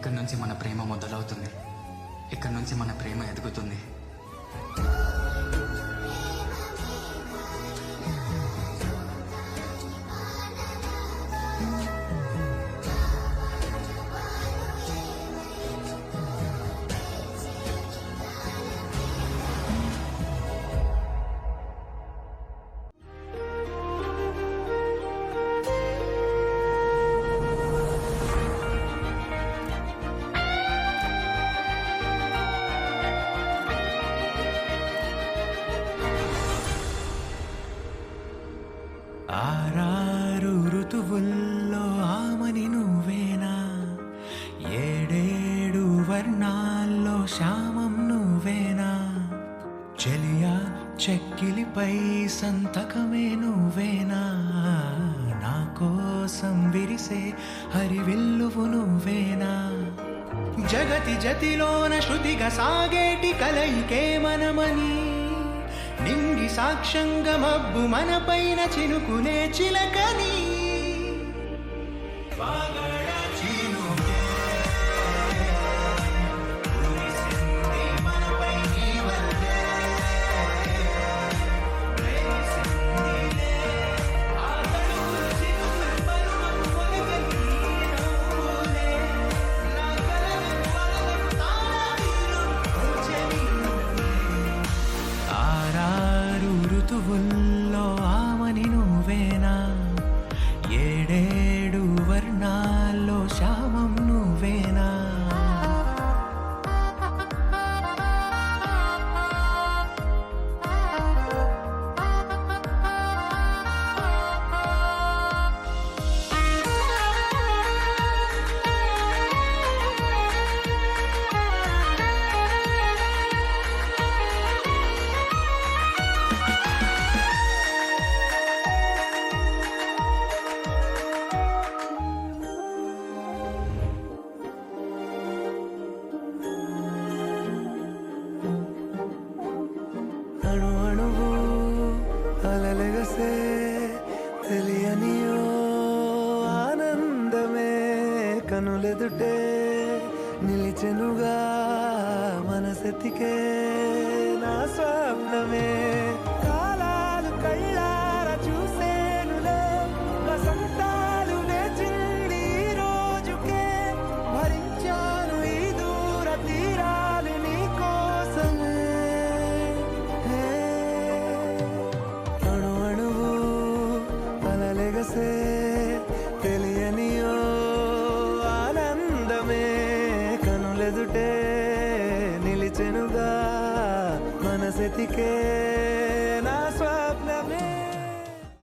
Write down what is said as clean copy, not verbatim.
ఇక్కడి నుంచి మన ప్రేమ మొదలవుతుంది. ఇక్కడి నుంచి మన ప్రేమ ఎదుగుతుంది. ఆరారు ఋతువుల్లో ఆమని నువ్వేనా, ఏడేడు వర్ణాల్లో శ్యామం నువ్వేనా, చెలియా చెక్కిలిపై సంతకమే నువ్వేనా, నా కోసం విరిసే హరివిల్లువు నువ్వేనా, జగతి జతిలోన శృతిగా సాగేటి కలయికే మనమని, నింగి సాక్ష్యంగా మబ్బు మన పైన చినుకునే చిలకని, ఋతువుల్లో ఆమని నువ్వేనా, ఏడేడు వర్ణాల్లో శ్యామం నువ్వేనా. అణు అణువు అలలెగసే తెలియనియో ఆనందమే కనులెదుటే నిలిచెనుగా మనసెతికే నా స్వప్నమే, కాలాలు కళ్ళార చూసేనులే వసంతాలు వేచింది ఈ రోజుకే, భరించాను ఈ దూర తీరాలు నీ కోసమే. అణు అణువు అలలెగసే తెలియనియో ఆనందమే కనులెదుటే నిలిచెనుగా మనసెతికే